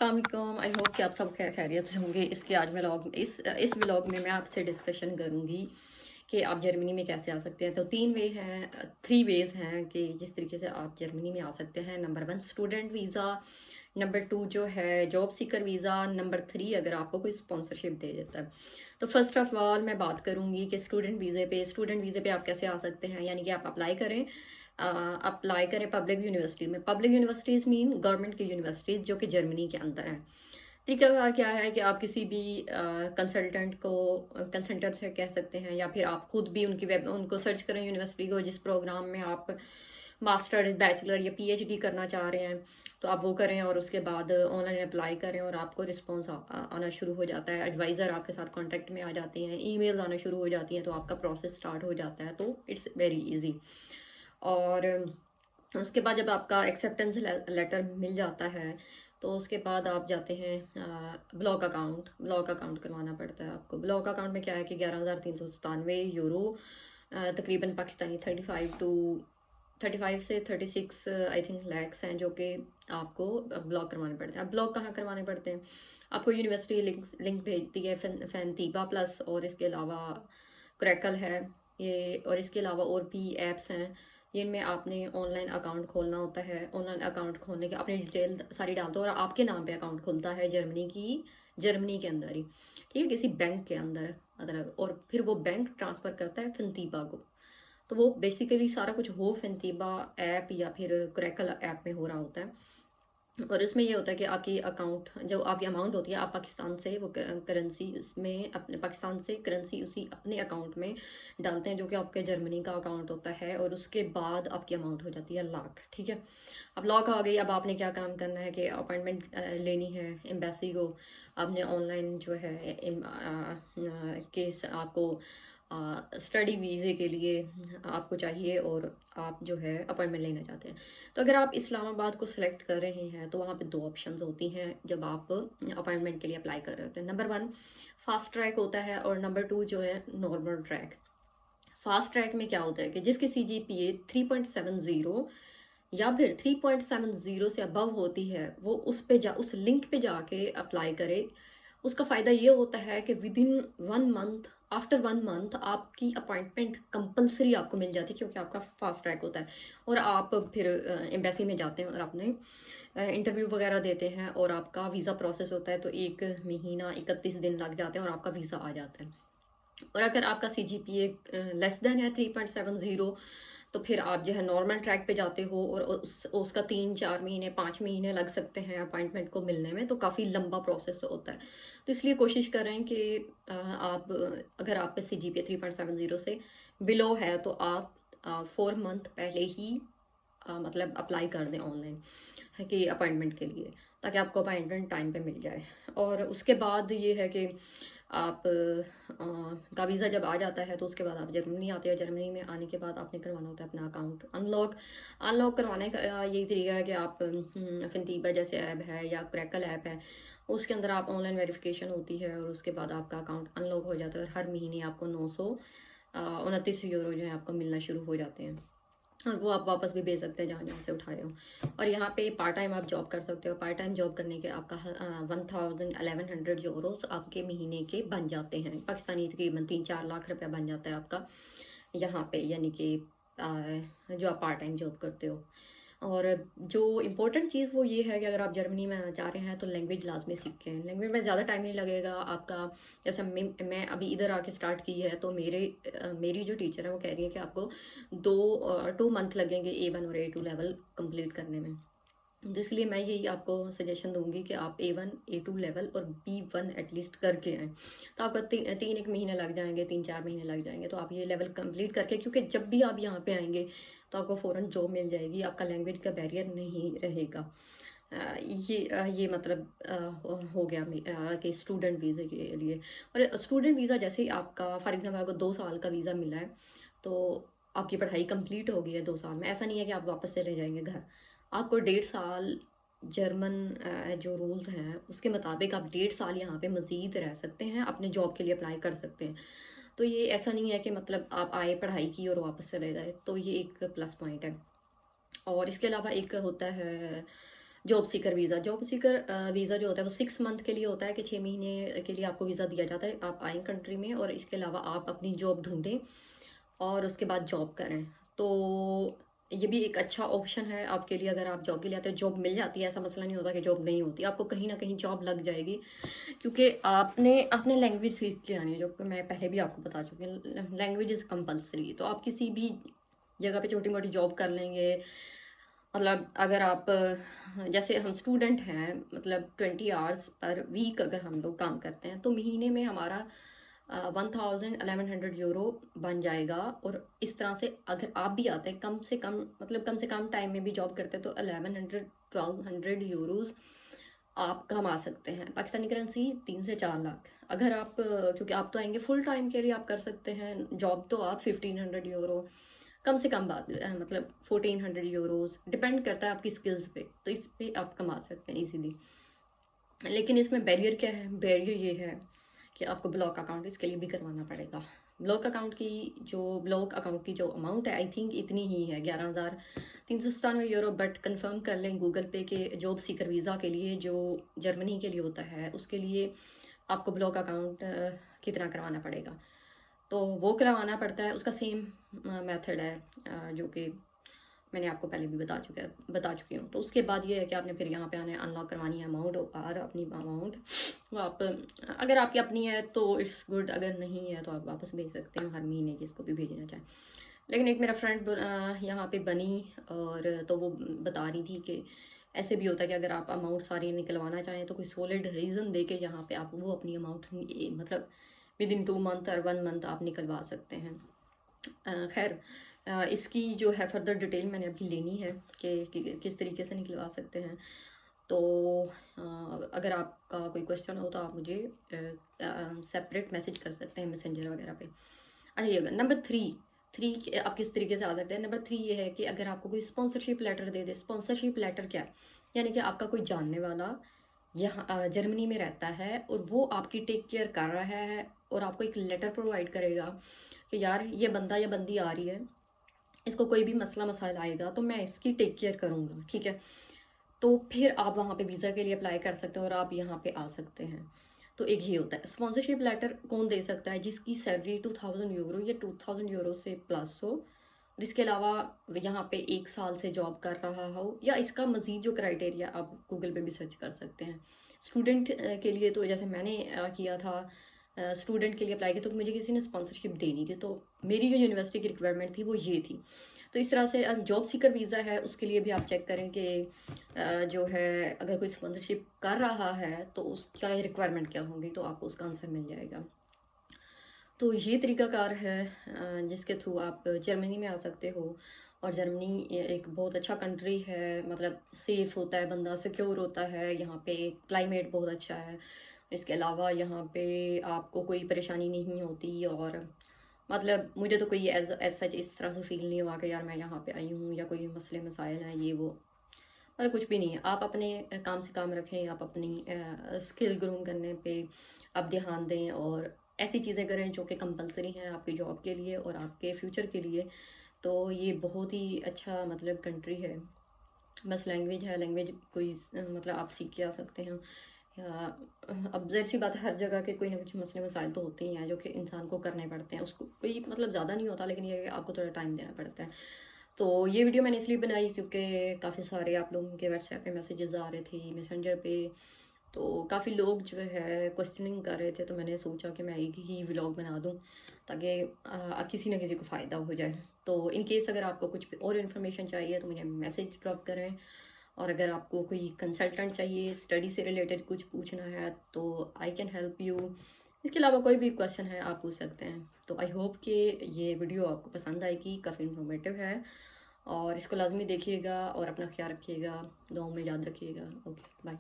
अस्सलाम वालेकुम। I hope कि आप सब खैरियत से होंगे। इसके आज व्लॉग इस व्लॉग में मैं आपसे डिस्कशन करूंगी कि आप जर्मनी में कैसे आ सकते हैं। तो थ्री वेज हैं कि जिस तरीके से आप जर्मनी में आ सकते हैं। नंबर 1 स्टूडेंट वीज़ा, नंबर 2 जो है जॉब सीकर वीज़ा, नंबर 3 अगर आपको कोई स्पॉन्सरशिप दे देता है। तो फर्स्ट ऑफ ऑल मैं बात करूंगी कि स्टूडेंट वीज़े पे आप कैसे आ सकते हैं। यानी कि आप अप्लाई करें पब्लिक यूनिवर्सिटी में। पब्लिक यूनिवर्सिटीज़ मीन गवर्नमेंट की यूनिवर्सिटीज़ जो कि जर्मनी के अंदर हैं। तरीकाकार क्या है कि आप किसी भी कंसल्टेंट से कह सकते हैं, या फिर आप खुद भी उनको सर्च करें यूनिवर्सिटी को जिस प्रोग्राम में आप मास्टर, बैचलर या पीएचडी करना चाह रहे हैं। तो आप वो करें और उसके बाद ऑनलाइन अप्लाई करें और आपको रिस्पॉन्स आना शुरू हो जाता है। एडवाइज़र आपके साथ कांटेक्ट में आ जाते हैं, ईमेल्स आना शुरू हो जाती हैं, तो आपका प्रोसेस स्टार्ट हो जाता है। तो इट्स वेरी इजी। और उसके बाद जब आपका एक्सेप्टेंस लेटर मिल जाता है तो उसके बाद आप जाते हैं ब्लॉक अकाउंट करवाना पड़ता है आपको। ब्लॉक अकाउंट में क्या है कि 11,397 यूरो, तकरीबन पाकिस्तानी 35 से 36 आई थिंक लैक्स हैं, जो कि आपको ब्लॉक करवाने पड़ते हैं। अब ब्लॉक कहाँ करवाने पड़ते हैं? आपको यूनिवर्सिटी लिंक भेजती है फैनतीबा प्लस, और इसके अलावा क्रैकल है ये, और इसके अलावा और भी ऐप्स हैं जिनमें आपने ऑनलाइन अकाउंट खोलना होता है। ऑनलाइन अकाउंट खोलने के अपनी डिटेल सारी डालते हो और आपके नाम पे अकाउंट खुलता है जर्मनी के अंदर ही, ठीक है, किसी बैंक के अंदर मतलब। और फिर वो बैंक ट्रांसफ़र करता है फनतीबा को। तो वो बेसिकली सारा कुछ हो फनतीबा ऐप या फिर क्रैकल ऐप में हो रहा होता है। और इसमें ये होता है कि आपकी अकाउंट जो आपकी अमाउंट होती है, आप पाकिस्तान से वो करेंसी उसमें अपने पाकिस्तान से करेंसी उसी अपने अकाउंट में डालते हैं, जो कि आपके जर्मनी का अकाउंट होता है। और उसके बाद आपकी अमाउंट हो जाती है लाख, ठीक है। अब लाख आ गई। अब आपने क्या काम करना है कि अपॉइंटमेंट लेनी है एम्बेसी को। आपने ऑनलाइन जो है केस आपको स्टडी वीज़े के लिए आपको चाहिए और आप जो है अपॉइंटमेंट लेना चाहते हैं। तो अगर आप इस्लामाबाद को सिलेक्ट कर रहे हैं तो वहाँ पे 2 ऑप्शंस होती हैं जब आप अपॉइंटमेंट के लिए अप्लाई कर रहे होते हैं। नंबर 1 फास्ट ट्रैक होता है और नंबर 2 जो है नॉर्मल ट्रैक। फास्ट ट्रैक में क्या होता है कि जिसकी CGPA 3.70 या फिर 3.70 से अबव होती है वो उस लिंक पे जाके अप्लाई करे। उसका फ़ायदा ये होता है कि विदिन 1 मंथ, आफ्टर 1 मंथ आपकी अपॉइंटमेंट कंपलसरी आपको मिल जाती है, क्योंकि आपका फास्ट ट्रैक होता है। और आप फिर एम्बेसी में जाते हैं और अपने इंटरव्यू वगैरह देते हैं और आपका वीज़ा प्रोसेस होता है। तो 1 महीना 31 दिन लग जाते हैं और आपका वीज़ा आ जाता है। और अगर आपका CGPA लेस देन है 3.70, तो फिर आप जो है नॉर्मल ट्रैक पे जाते हो और उसका 3-4 महीने 5 महीने लग सकते हैं अपॉइंटमेंट को मिलने में। तो काफ़ी लंबा प्रोसेस होता है। तो इसलिए कोशिश करें कि अगर आपका CGPA 3.70 से बिलो है तो आप 4 मंथ पहले ही मतलब अप्लाई कर दें ऑनलाइन कि अपॉइंटमेंट के लिए, ताकि आपको अपॉइंटमेंट टाइम पे मिल जाए। और उसके बाद ये है कि आप का वीज़ा जब आ जाता है तो उसके बाद आप जर्मनी आते हैं। जर्मनी में आने के बाद आपने करवाना होता है अपना अकाउंट अनलॉक करवाने का यही तरीका है कि आप फिनतीबा जैसे ऐप है या क्रैकल ऐप है, उसके अंदर आप ऑनलाइन वेरिफिकेशन होती है और उसके बाद आपका अकाउंट अनलॉक हो जाता है और हर महीने आपको 929 यूरो जो है आपको मिलना शुरू हो जाते हैं। हाँ, वो आप वापस भी भेज सकते हैं जहाँ जहाँ से उठाए हो। और यहाँ पे पार्ट टाइम आप जॉब कर सकते हो। पार्ट टाइम जॉब करने के आपका 1100 यूरोस आपके महीने के बन जाते हैं पाकिस्तानी, तकरीबन 3-4 लाख रुपया बन जाता है आपका यहाँ पे, यानी कि जो आप पार्ट टाइम जॉब करते हो। और जो इम्पोर्टेंट चीज़ वो ये है कि अगर आप जर्मनी में आना चाह रहे हैं तो लैंग्वेज लाजमी सीखें। लैंग्वेज में ज़्यादा टाइम नहीं लगेगा आपका। जैसे मैं अभी इधर आके स्टार्ट की है तो मेरी जो टीचर है वो कह रही है कि आपको 2 मंथ लगेंगे A1 और A2 लेवल कंप्लीट करने में। तो इसलिए मैं यही आपको सजेशन दूंगी कि आप A1 A2 लेवल और B1 एटलीस्ट करके आएँ। तो आपका 3-1 महीने लग जाएंगे, 3-4 महीने लग जाएंगे। तो आप ये लेवल कंप्लीट करके, क्योंकि जब भी आप यहाँ पे आएंगे तो आपको फ़ौरन जॉब मिल जाएगी, आपका लैंग्वेज का बैरियर नहीं रहेगा। ये मतलब हो गया कि स्टूडेंट वीज़े के लिए। और स्टूडेंट वीज़ा जैसे ही आपका फॉर एग्जाम्पल आपको 2 साल का वीज़ा मिला है तो आपकी पढ़ाई कंप्लीट हो गई है 2 साल में। ऐसा नहीं है कि आप वापस चले जाएंगे घर। आपको 1.5 साल जर्मन जो रूल्स हैं उसके मुताबिक आप 1.5 साल यहाँ पे मज़ीद रह सकते हैं, अपने जॉब के लिए अप्लाई कर सकते हैं। तो ये ऐसा नहीं है कि मतलब आप आए, पढ़ाई की और वापस चले गए। तो ये एक प्लस पॉइंट है। और इसके अलावा एक होता है job seeker visa, job seeker visa जो होता है वो 6 मंथ के लिए होता है कि 6 महीने के लिए आपको वीज़ा दिया जाता है, आप आएँ कंट्री में और इसके अलावा आप अपनी जॉब ढूँढें और उसके बाद जॉब करें। तो ये भी एक अच्छा ऑप्शन है आपके लिए, अगर आप जॉब के लिए आते हो, जॉब मिल जाती है, ऐसा मसला नहीं होता कि जॉब नहीं होती, आपको कहीं न कहीं जॉब लग जाएगी। क्योंकि आपने अपने लैंग्वेज सीख के आनी है, जो कि मैं पहले भी आपको बता चुकी हूँ, लैंग्वेज इज़ कंपल्सरी। तो आप किसी भी जगह पे छोटी-मोटी जॉब कर लेंगे, मतलब अगर आप जैसे हम स्टूडेंट हैं, मतलब 20 आवर्स पर वीक अगर हम लोग काम करते हैं, तो महीने में हमारा 1100 यूरो बन जाएगा। और इस तरह से अगर आप भी आते हैं कम से कम, मतलब कम से कम टाइम में भी जॉब करते हैं, तो 1100 1200 यूरोज़ आप कमा सकते हैं। पाकिस्तानी करेंसी 3 से 4 लाख। अगर आप क्योंकि आप तो आएँगे फुल टाइम के लिए आप कर सकते हैं जॉब, तो आप 1500 यूरो कम से कम बात मतलब 1400 यूरोज़, डिपेंड करता है आपकी स्किल्स पे, तो इस पे आप कमा सकते हैं ईज़िली। लेकिन इसमें बैरियर क्या है? बैरियर ये है कि आपको ब्लॉक अकाउंट इसके लिए भी करवाना पड़ेगा। ब्लॉक अकाउंट की जो अमाउंट है, आई थिंक इतनी ही है, 11,397 यूरो। बट कंफर्म कर लें गूगल पे के जॉब सीकर वीज़ा के लिए जो जर्मनी के लिए होता है, उसके लिए आपको ब्लॉक अकाउंट कितना करवाना पड़ेगा। तो वो करवाना पड़ता है, उसका सेम मेथड है जो कि मैंने आपको पहले भी बता चुकी हूँ। तो उसके बाद ये है कि आपने फिर यहाँ पे आना है, अनलॉक करवानी है अमाउंट, और अपनी अमाउंट वो आप, अगर आपकी अपनी है तो इट्स गुड, अगर नहीं है तो आप वापस भेज सकते हैं हर महीने जिसको भी भेजना चाहें। लेकिन एक मेरा फ्रेंड यहाँ पे बनी, और तो वो बता रही थी कि ऐसे भी होता है कि अगर आप अमाउंट सारी निकलवाना चाहें तो कोई सॉलिड रीज़न दे के यहाँ पे आप वो अपनी अमाउंट मतलब विद इन 2 मंथ और 1 मंथ आप निकलवा सकते हैं। खैर, इसकी जो है फर्दर डिटेल मैंने अभी लेनी है कि किस तरीके से निकलवा सकते हैं। तो अगर आपका कोई क्वेश्चन हो तो आप मुझे सेपरेट मैसेज कर सकते हैं मैसेंजर वगैरह पे। अच्छा, ये नंबर थ्री आप किस तरीके से आ सकते हैं। नंबर 3 ये है कि अगर आपको कोई स्पॉन्सरशिप लेटर दे दे। स्पॉन्सरशिप लेटर क्या है? यानी कि आपका कोई जानने वाला यहाँ जर्मनी में रहता है और वो आपकी टेक केयर कर रहा है, और आपको एक लेटर प्रोवाइड करेगा कि यार ये बंदा या बंदी आ रही है, इसको कोई भी मसला मसाइल आएगा तो मैं इसकी टेक केयर करूँगा, ठीक है। तो फिर आप वहाँ पे वीज़ा के लिए अप्लाई कर सकते हो और आप यहाँ पे आ सकते हैं। तो एक ये होता है। स्पॉन्सरशिप लेटर कौन दे सकता है? जिसकी सैलरी 2000 यूरो या 2000 यूरो से प्लस हो, और इसके अलावा यहाँ पे 1 साल से जॉब कर रहा हो, या इसका मज़ीद जो क्राइटेरिया आप गूगल पे भी सर्च कर सकते हैं। स्टूडेंट के लिए तो जैसे मैंने किया था, स्टूडेंट के लिए अप्लाई किया तो मुझे किसी ने स्पॉन्सरशिप देनी थी, तो मेरी जो यूनिवर्सिटी की रिक्वायरमेंट थी वो ये थी। तो इस तरह से जॉब सीकर वीज़ा है उसके लिए भी आप चेक करें कि जो है अगर कोई स्पॉन्सरशिप कर रहा है तो उसका रिक्वायरमेंट क्या होंगी, तो आपको उसका आंसर मिल जाएगा। तो ये तरीकाकार है जिसके थ्रू आप जर्मनी में आ सकते हो। और जर्मनी एक बहुत अच्छा कंट्री है, मतलब सेफ़ होता है बंदा, सिक्योर होता है, यहाँ पे क्लाइमेट बहुत अच्छा है। इसके अलावा यहाँ पे आपको कोई परेशानी नहीं होती, और मतलब मुझे तो कोई एज़ एज़ सच इस तरह से फ़ील नहीं हुआ कि यार मैं यहाँ पे आई हूँ या कोई मसले मसाइल हैं ये वो, मतलब कुछ भी नहीं है। आप अपने काम से काम रखें, आप अपनी स्किल ग्रूम करने पे आप ध्यान दें, और ऐसी चीज़ें करें जो कि कंपल्सरी हैं आपकी जॉब के लिए और आपके फ्यूचर के लिए। तो ये बहुत ही अच्छा मतलब कंट्री है। बस लैंग्वेज है, लैंग्वेज कोई मतलब आप सीख के आ सकते हैं। या अब ज़ाहिर-सी बात है, हर जगह के कोई ना कुछ मसले मसाइल तो होते ही हैं जो कि इंसान को करने पड़ते हैं। उसको कोई मतलब ज़्यादा नहीं होता, लेकिन ये है कि आपको थोड़ा टाइम देना पड़ता है। तो ये वीडियो मैंने इसलिए बनाई क्योंकि काफ़ी सारे आप लोगों के व्हाट्सएप पे मैसेजेस आ रहे थे, मैसेंजर पे, तो काफ़ी लोग जो है क्वेश्चनिंग कर रहे थे, तो मैंने सोचा कि मैं एक ही व्लॉग बना दूँ ताकि किसी न किसी को फ़ायदा हो जाए। तो इन केस अगर आपको कुछ भी और इन्फॉर्मेशन चाहिए तो मुझे मैसेज ड्रॉप करें, और अगर आपको कोई कंसल्टेंट चाहिए, स्टडी से रिलेटेड कुछ पूछना है तो आई कैन हेल्प यू। इसके अलावा कोई भी क्वेश्चन है आप पूछ सकते हैं। तो आई होप कि ये वीडियो आपको पसंद आएगी, काफ़ी इन्फॉर्मेटिव है, और इसको लाज़मी देखिएगा और अपना ख्याल रखिएगा, दुआओं में याद रखिएगा। Okay, bye.